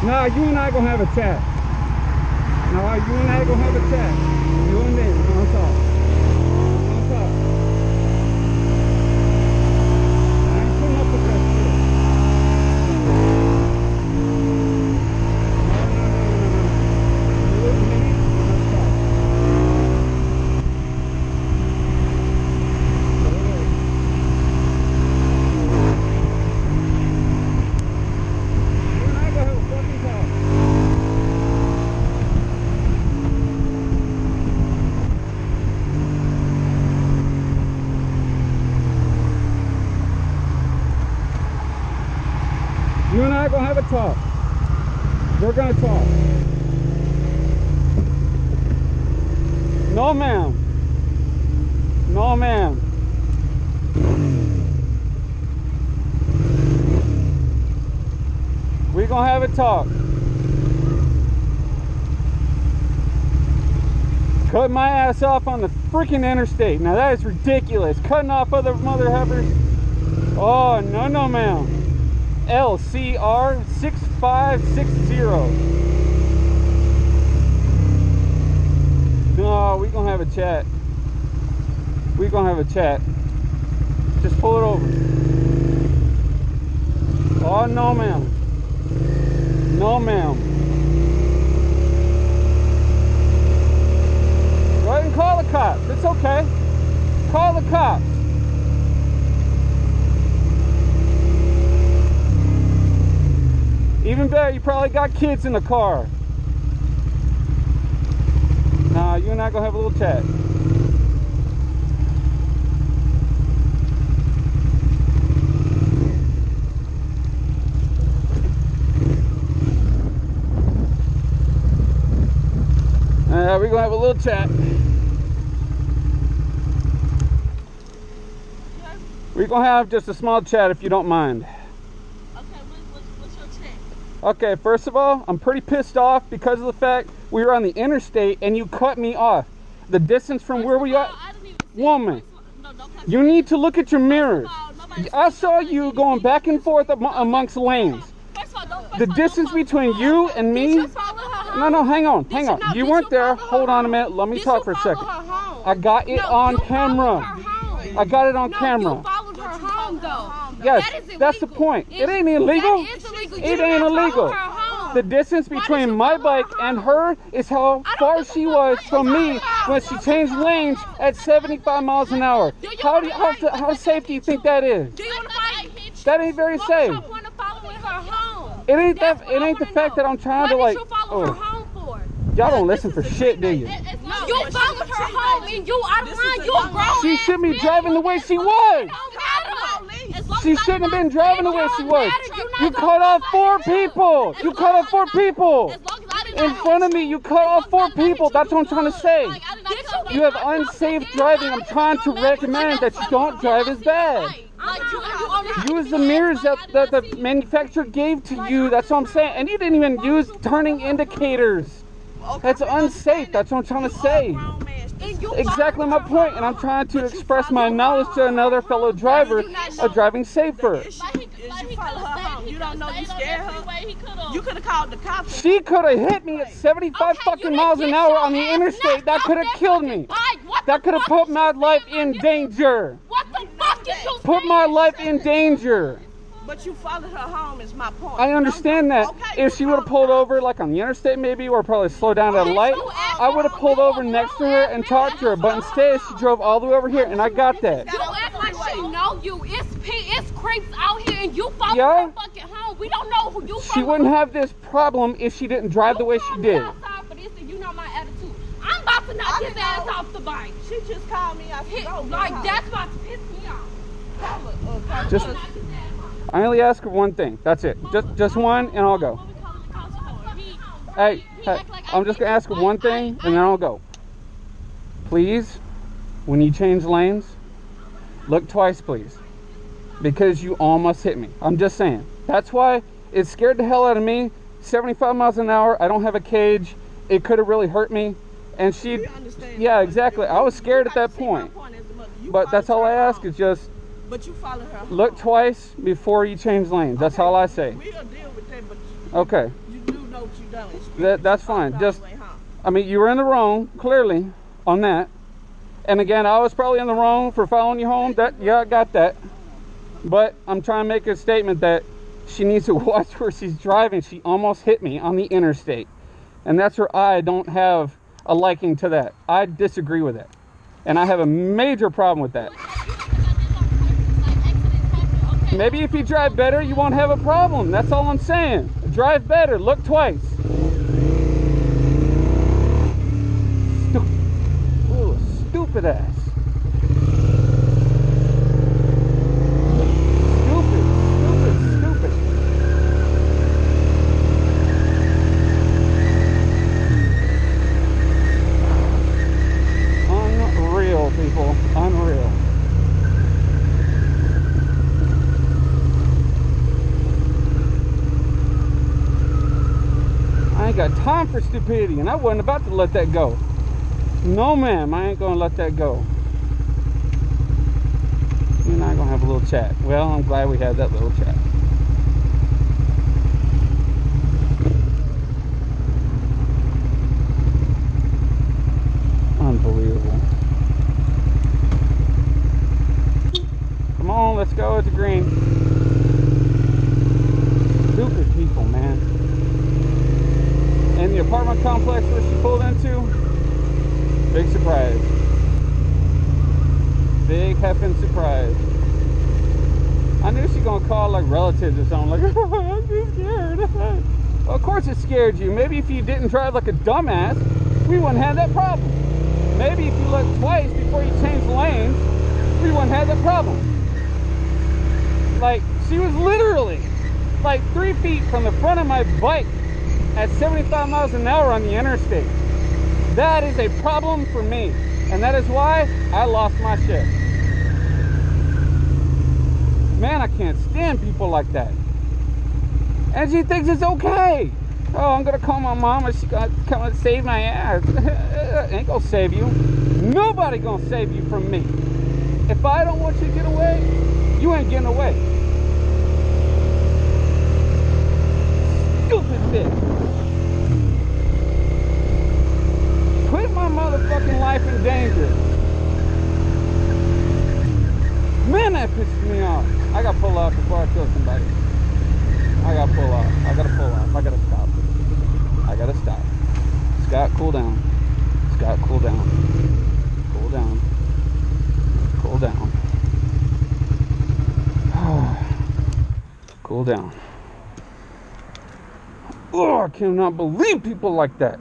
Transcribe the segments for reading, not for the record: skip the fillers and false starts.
Nah, you and I gonna have a chat. Nah, you and I gonna have a chat. You and me, we're gonna talk. We're gonna talk. I ain't putting up with that shit. No. You with me? Let's talk. You and I gonna have a fucking talk. You and I are gonna have a talk. We're gonna talk. No, ma'am. No, ma'am. We're gonna have a talk. Cut my ass off on the freaking interstate. Now that is ridiculous. Cutting off other mother heifers. Oh, no, no, ma'am. LCR 6560. No, we gonna have a chat. We gonna have a chat. Just pull it over. Oh, no, ma'am. No, ma'am. Go ahead and call the cops. It's okay. Call the cops. Even better, you probably got kids in the car. Nah, you and I gonna have a little chat. We're gonna have a little chat. We're gonna have just a small chat if you don't mind. Okay, first of all, I'm pretty pissed off because of the fact we were on the interstate and you cut me off. The distance from where we are. Woman, you need to look at your mirrors. I saw you going back and forth amongst lanes. The distance between you and me. No, hang on. You weren't there. Hold on a minute. Let me talk for a second. I got it on camera. I got it on camera. Yes, that's the point. It ain't illegal. It ain't illegal. The distance between my bike and her is how far she was from me when she changed lanes at 75 miles an hour. How safe do you think that is? That ain't very safe. It ain't the fact that I'm trying to like. Oh, y'all don't listen for shit, do you? You followed her home and you out of line. You a grown. She shouldn't be driving the way she was. She shouldn't have been driving the way she was. You cut off 4 people. You cut off 4 people. In front of me, you cut off 4 people. That's what I'm trying to say. You have unsafe driving. I'm trying to recommend that you don't drive as bad. Use the mirrors that the manufacturer gave to you. That's what I'm saying. And you didn't even use turning indicators. That's unsafe. That's what I'm trying to say. Exactly my point, and I'm trying to express my knowledge to another fellow driver of driving safer. You follow her home. You don't know you scared her. You could have called the cops. She could have hit me at 75 fucking miles an hour on the interstate. That could have killed me. That could have put my life in danger. What the fuck is you Put my life in danger. But you followed her home is my point. I understand that. Okay, if she would have pulled over like on the interstate maybe, or probably slowed down at a light, I would have pulled over next to her and talked to her. But instead, she drove all the way over here, and I got that. You act like she know you. It's creeps out here, and you follow her fucking home. We don't know who you. She wouldn't have this problem if she didn't drive the way she did. For this, and you know my attitude. I'm about to knock his ass off the bike. She just called me. That's about to piss me off. Just. I only ask her one thing. That's it. Just one, and I'll go. Hey, I'm just gonna ask her one thing, and then I'll go. Please, when you change lanes, look twice, please, because you almost hit me. I'm just saying. That's why it scared the hell out of me. 75 miles an hour. I don't have a cage. It could have really hurt me. And she, yeah, exactly. I was scared at that point. But that's all I ask is just. But you follow her home. Look twice before you change lanes. That's all I say. We'll deal with that, but okay. You do know what you done. That's fine. Just, I mean, you were in the wrong, clearly, on that. And again, I was probably in the wrong for following you home. Yeah, I got that. But I'm trying to make a statement that she needs to watch where she's driving. She almost hit me on the interstate. And that's where I don't have a liking to that. I disagree with it. And I have a major problem with that. Maybe if you drive better, you won't have a problem. That's all I'm saying. Drive better. Look twice. Stupid ass. Stupid. Unreal, people. Unreal. I ain't got time for stupidity, and I wasn't about to let that go. No, ma'am, I ain't gonna let that go. You and I gonna have a little chat. Well, I'm glad we had that little chat. Unbelievable. Come on, let's go. It's a green. Stupid people, man. And the apartment complex where she pulled into, big surprise. Big heffing surprise. I knew she gonna call like relatives or something, like, oh, I'm too scared. Well, of course it scared you. Maybe if you didn't drive like a dumbass, we wouldn't have that problem. Maybe if you looked twice before you changed lanes, we wouldn't have that problem. Like, she was literally like 3 feet from the front of my bike at 75 miles an hour on the interstate. That is a problem for me, and that is why I lost my shit. Man, I can't stand people like that. And she thinks it's okay. Oh, I'm gonna call my mom and she's gonna come and save my ass. Ain't gonna save you. Nobody gonna save you from me. If I don't want you to get away, you ain't getting away. Stupid bitch. Put my motherfucking life in danger. Man, that pisses me off. I gotta pull off before I kill somebody. I gotta pull off. I gotta pull off. I gotta stop. I gotta stop. Scott, cool down. Scott, cool down. Cool down. Cool down. Cool down. Oh, I cannot believe people like that.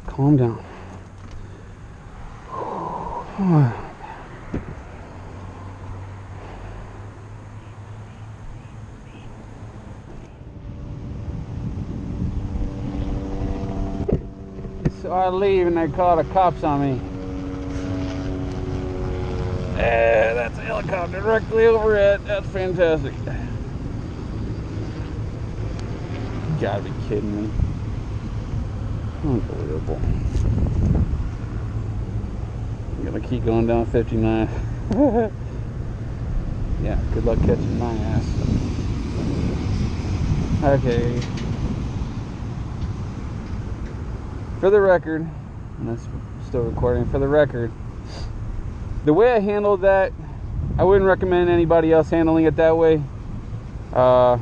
Calm down. So I leave and they call the cops on me. Yeah, that's a helicopter directly overhead. That's fantastic. You gotta be kidding me. Unbelievable. I'm gonna keep going down 59. Yeah, good luck catching my ass. Okay. For the record, and that's still recording, for the record, the way I handled that, I wouldn't recommend anybody else handling it that way. That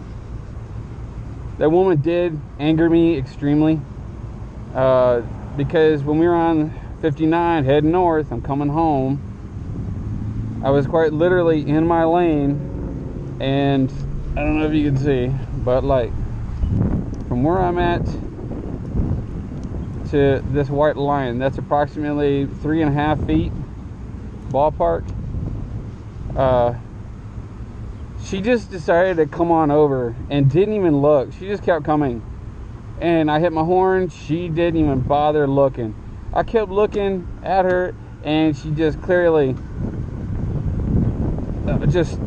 woman did anger me extremely. Because when we were on 59 heading north, I'm coming home, I was quite literally in my lane, and I don't know if you can see, but like from where I'm at to this white line, that's approximately 3.5 feet ballpark. She just decided to come on over and didn't even look. She just kept coming. And I hit my horn. She didn't even bother looking. I kept looking at her, and she just clearly just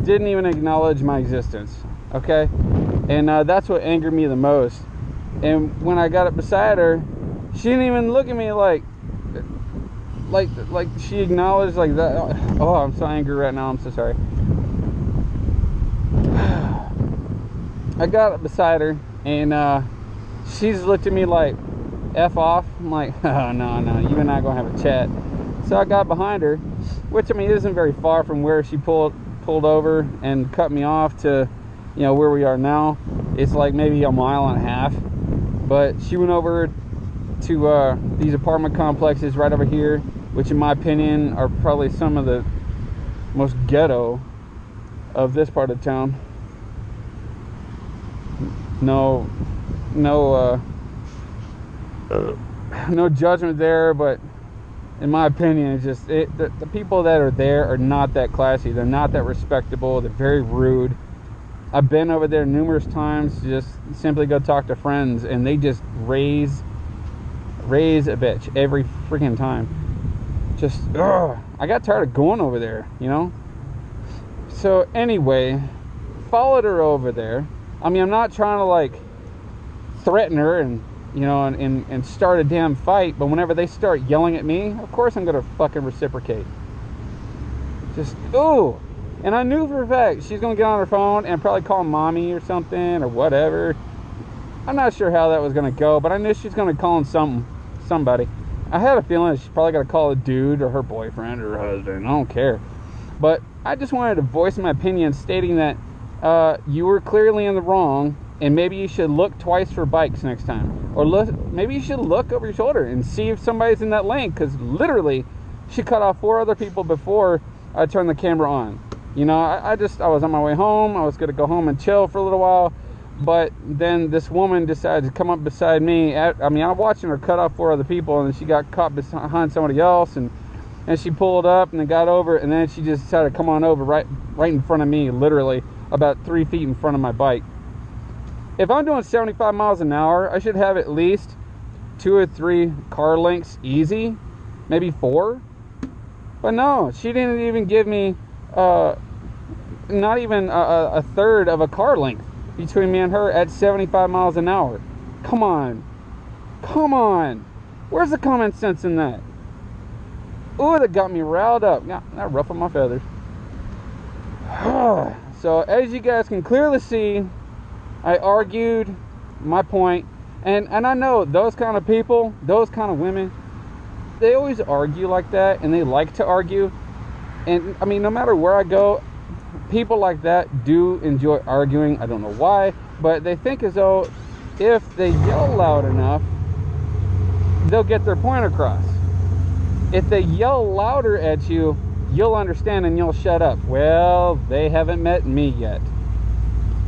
didn't even acknowledge my existence. Okay? And that's what angered me the most. And when I got up beside her, she didn't even look at me like she acknowledged like that. Oh, I'm so angry right now. I'm so sorry. I got beside her, and she's looked at me like, F off. I'm like, oh, no, you and I gonna have a chat. So I got behind her, which, I mean, isn't very far from where she pulled over and cut me off to, you know, where we are now. It's like maybe a mile and a half. But she went over to these apartment complexes right over here, which in my opinion are probably some of the most ghetto of this part of town. No judgment there, but in my opinion, it's just the people that are there are not that classy. They're not that respectable. They're very rude. I've been over there numerous times to just simply go talk to friends, and they just raise a bitch every freaking time. Just, I got tired of going over there, you know? So anyway, followed her over there. I mean, I'm not trying to, like, threaten her and, you know, and start a damn fight, but whenever they start yelling at me, of course I'm gonna fucking reciprocate. Just, ooh. And I knew for a fact she's gonna get on her phone and probably call mommy or something or whatever. I'm not sure how that was gonna go, but I knew she's gonna call somebody. I had a feeling she's probably gonna call a dude or her boyfriend or her husband. I don't care. But I just wanted to voice my opinion, stating that you were clearly in the wrong, and maybe you should look twice for bikes next time, or maybe you should look over your shoulder and see if somebody's in that lane, because literally she cut off 4 other people before I turned the camera on. You know, I was on my way home. I was gonna go home and chill for a little while, but then this woman decided to come up beside me. I mean, I'm watching her cut off 4 other people, and then she got caught behind somebody else, and she pulled up and then got over, and then she just decided to come on over right in front of me, literally about 3 feet in front of my bike. If I'm doing 75 miles an hour, I should have at least 2 or 3 car lengths easy, maybe 4. But no, she didn't even give me not even a third of a car length between me and her at 75 miles an hour. Come on. Where's the common sense in that? Ooh, that got me riled up. Yeah, that ruffled my feathers. So as you guys can clearly see, I argued my point, and I know those kind of people, those kind of women, they always argue like that, and they like to argue. And I mean, no matter where I go, people like that do enjoy arguing. I don't know why, but they think as though if they yell loud enough, they'll get their point across. If they yell louder at you, you'll understand and you'll shut up. Well, they haven't met me yet.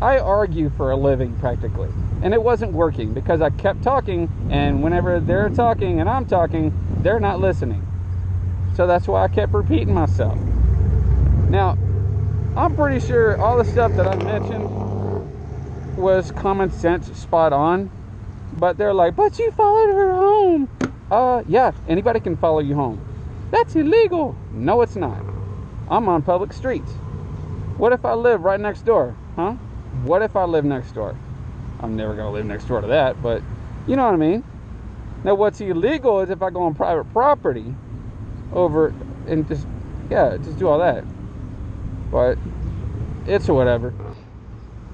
I argue for a living practically, and it wasn't working because I kept talking, and whenever they're talking and I'm talking, they're not listening. So that's why I kept repeating myself. Now, I'm pretty sure all the stuff that I mentioned was common sense, spot on, but they're like, but you followed her home. Yeah, anybody can follow you home. That's illegal. No, it's not. I'm on public streets. What if I live right next door? Huh? What if I live next door? I'm never going to live next door to that, but you know what I mean. Now, what's illegal is if I go on private property over and just do all that. But it's whatever.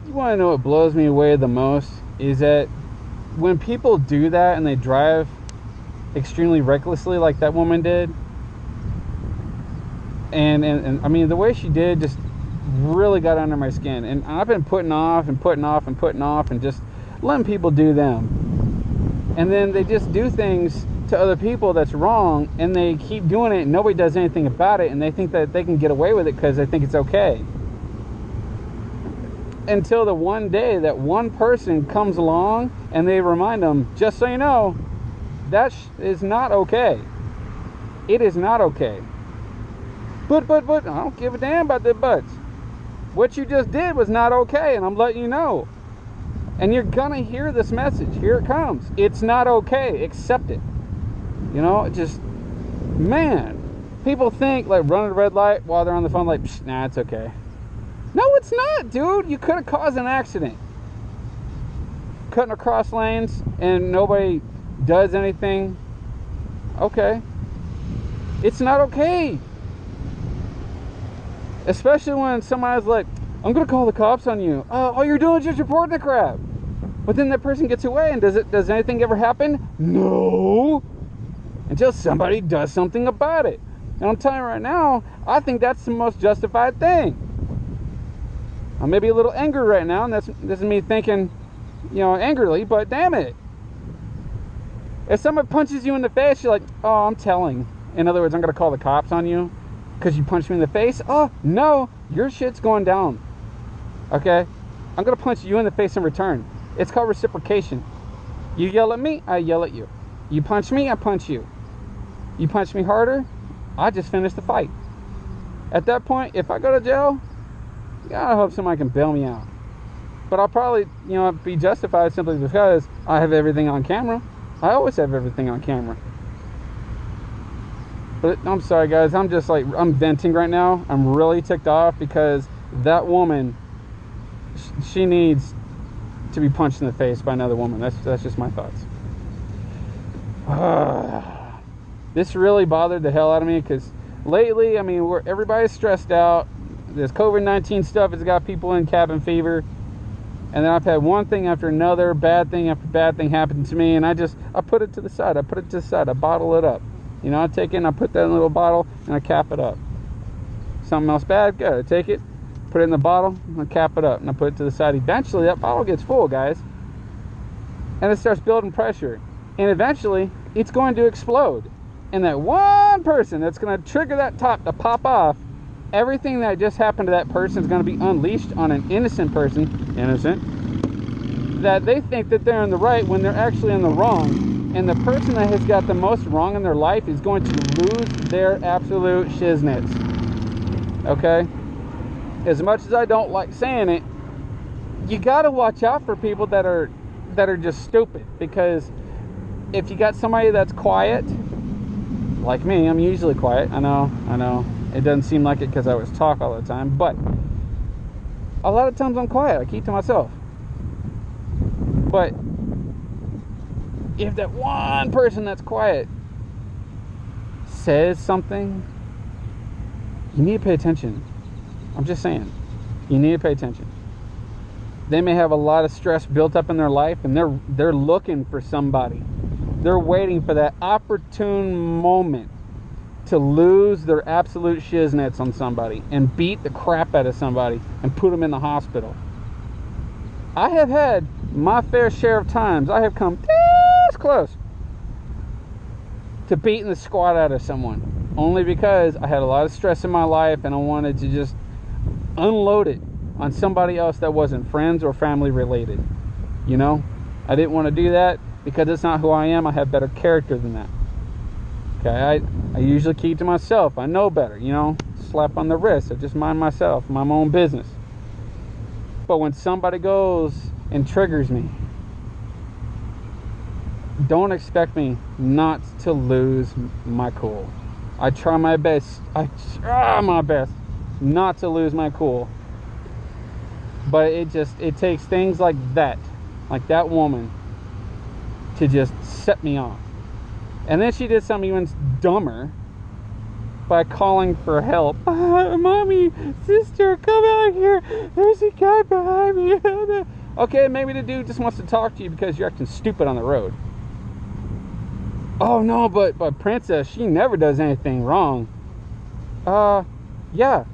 You want to know what blows me away the most is that when people do that and they drive extremely recklessly like that woman did, and I mean, the way she did just really got under my skin, and I've been putting off and just letting people do them, and then they just do things to other people that's wrong, and they keep doing it and nobody does anything about it, and they think that they can get away with it because they think it's okay, until the one day that one person comes along and they remind them, just so you know, that is not okay. It is not okay. But I don't give a damn about the buts. What you just did was not okay, and I'm letting you know. And you're gonna hear this message. Here it comes. It's not okay. Accept it. You know, just, man. People think like running a red light while they're on the phone, like, nah, it's okay. No, it's not, dude. You could have caused an accident. Cutting across lanes and nobody does anything. Okay. It's not okay. Especially when somebody's like, I'm gonna call the cops on you. All you're doing is just reporting the crap. But then that person gets away, and does anything ever happen? No. Until somebody does something about it. And I'm telling you right now, I think that's the most justified thing. I may be a little angry right now, and that's isn't me thinking, angrily, but damn it. If someone punches you in the face, you're like, oh, I'm telling. In other words, I'm going to call the cops on you because you punched me in the face. Oh, no, your shit's going down. Okay? I'm going to punch you in the face in return. It's called reciprocation. You yell at me, I yell at you. You punch me, I punch you. You punch me harder, I just finish the fight. At that point, if I go to jail, I hope somebody can bail me out. But I'll probably, be justified simply because I have everything on camera. I always have everything on camera. But I'm sorry, guys. I'm venting right now. I'm really ticked off because that woman, she needs to be punched in the face by another woman. That's just my thoughts. This really bothered the hell out of me because lately, everybody's stressed out. This COVID-19 stuff has got people in cabin fever. And then I've had one thing after another, bad thing after bad thing happen to me. And I put it to the side. I bottle it up. I take it and I put that in a little bottle and I cap it up. Something else bad, good. I take it, put it in the bottle, and I cap it up. And I put it to the side. Eventually, that bottle gets full, guys. And it starts building pressure. And eventually, it's going to explode. And that one person that's going to trigger that top to pop off, everything that just happened to that person is going to be unleashed on an innocent person, that they think that they're in the right when they're actually in the wrong. And the person that has got the most wrong in their life is going to lose their absolute SHIZNITZ. Okay? As much as I don't like saying it, you got to watch out for people that are just stupid. Because if you got somebody that's quiet, like me, I'm usually quiet. I know. It doesn't seem like it because I always talk all the time, but a lot of times I'm quiet. I keep to myself. But if that one person that's quiet says something, you need to pay attention. I'm just saying. You need to pay attention. They may have a lot of stress built up in their life, and they're looking for somebody. They're waiting for that opportune moment to lose their absolute SHIZNITZ on somebody and beat the crap out of somebody and put them in the hospital. I have had my fair share of times. I have come this close to beating the squat out of someone, only because I had a lot of stress in my life and I wanted to just unload it on somebody else that wasn't friends or family related. I didn't want to do that because it's not who I am. I have better character than that. Okay, I usually keep to myself. I know better, slap on the wrist. I just mind myself, my own business. But when somebody goes and triggers me, don't expect me not to lose my cool. I try my best not to lose my cool. But it takes things like that woman, to just set me off. And then she did something even dumber by calling for help. Mommy, sister, come out here. There's a guy behind me. Okay, maybe the dude just wants to talk to you because you're acting stupid on the road. Oh no, but Princess, she never does anything wrong. Yeah.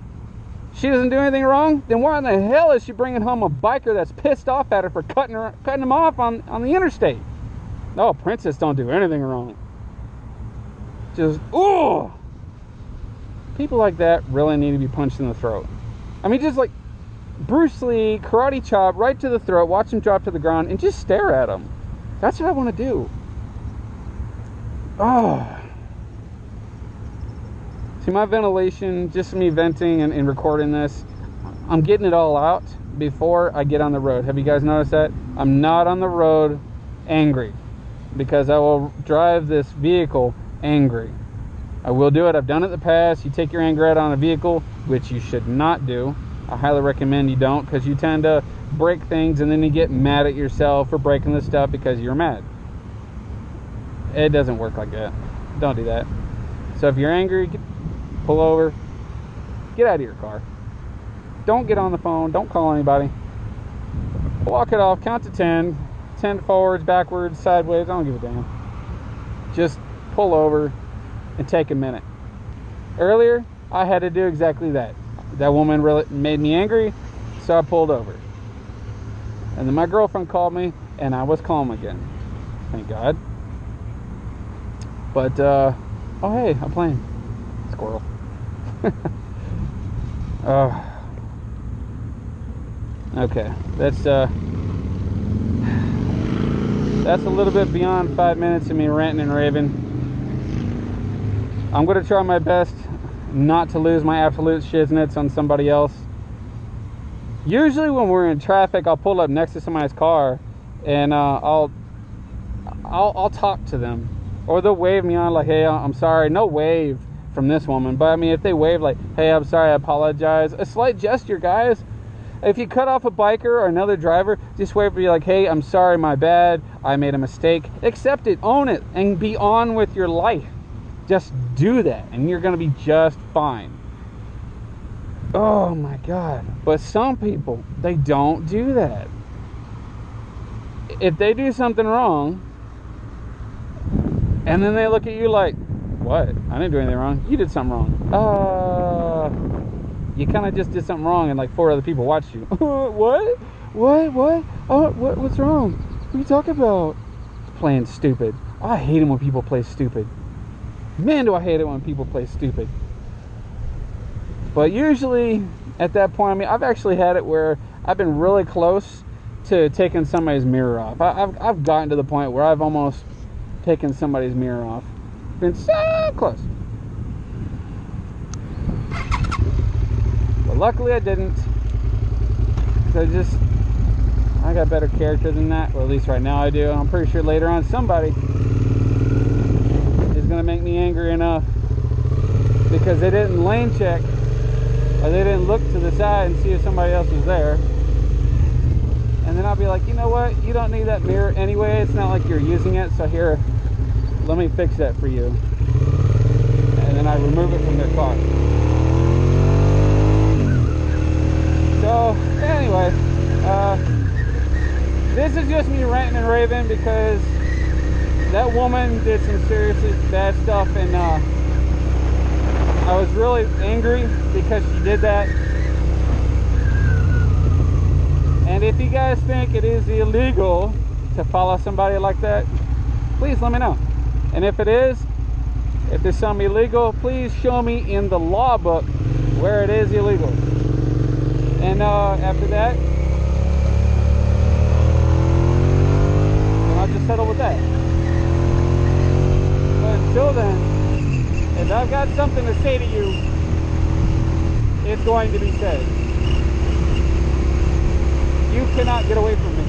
She doesn't do anything wrong? Then why in the hell is she bringing home a biker that's pissed off at her for cutting him off on the interstate? No, Princess don't do anything wrong. Just, ooh! People like that really need to be punched in the throat. Just like Bruce Lee, karate chop right to the throat, watch him drop to the ground, and just stare at him. That's what I want to do. Oh. See, my ventilation, just me venting and recording this, I'm getting it all out before I get on the road. Have you guys noticed that? I'm not on the road angry, because I will drive this vehicle angry. I will do it. I've done it in the past. You take your anger out on a vehicle, which you should not do. I highly recommend you don't, because you tend to break things and then you get mad at yourself for breaking the stuff because you're mad. It doesn't work like that. Don't do that. So if you're angry, pull over, get out of your car. don't get on the phone, don't call anybody. Walk it off, count to 10. 10 forwards, backwards, sideways, I don't give a damn. Just pull over and take a minute. Earlier, I had to do exactly that. That woman really made me angry, so I pulled over. And then my girlfriend called me, and I was calm again. Thank God. But, oh hey, I'm playing. Squirrel. Okay, that's a little bit beyond 5 minutes of me ranting and raving. I'm going to try my best not to lose my absolute shiznitz on somebody else. Usually when we're in traffic, I'll pull up next to somebody's car and I'll talk to them, or they'll wave me on like, hey, I'm sorry. No wave from this woman, but I mean, if they wave like, hey, I'm sorry, I apologize, a slight gesture, guys. If you cut off a biker or another driver, just wave and be like, hey, I'm sorry, my bad, I made a mistake. Accept it, own it, and be on with your life. Just do that, and you're going to be just fine. Oh my God. But some people, they don't do that. If they do something wrong, and then they look at you like, what? I didn't do anything wrong. You did something wrong. You kind of just did something wrong and like 4 other people watched you. What? Oh, what's wrong? What are you talking about? Playing stupid. I hate it when people play stupid. Man, do I hate it when people play stupid. But usually at that point, I mean, I've actually had it where I've been really close to taking somebody's mirror off. I've gotten to the point where I've almost taken somebody's mirror off. Been so close. But luckily I didn't. So I got better character than that. Or at least right now I do. I'm pretty sure later on somebody is going to make me angry enough because they didn't lane check, or they didn't look to the side and see if somebody else was there. And then I'll be like, you know what? You don't need that mirror anyway. It's not like you're using it. So here, let me fix that for you. And then I remove it from their car. So anyway, this is just me ranting and raving because that woman did some seriously bad stuff, and I was really angry because she did that. And if you guys think it is illegal to follow somebody like that, please let me know. And if it is, if there's something illegal, please show me in the law book where it is illegal. And after that, then I'll just settle with that. But until then, if I've got something to say to you, it's going to be said. You cannot get away from me.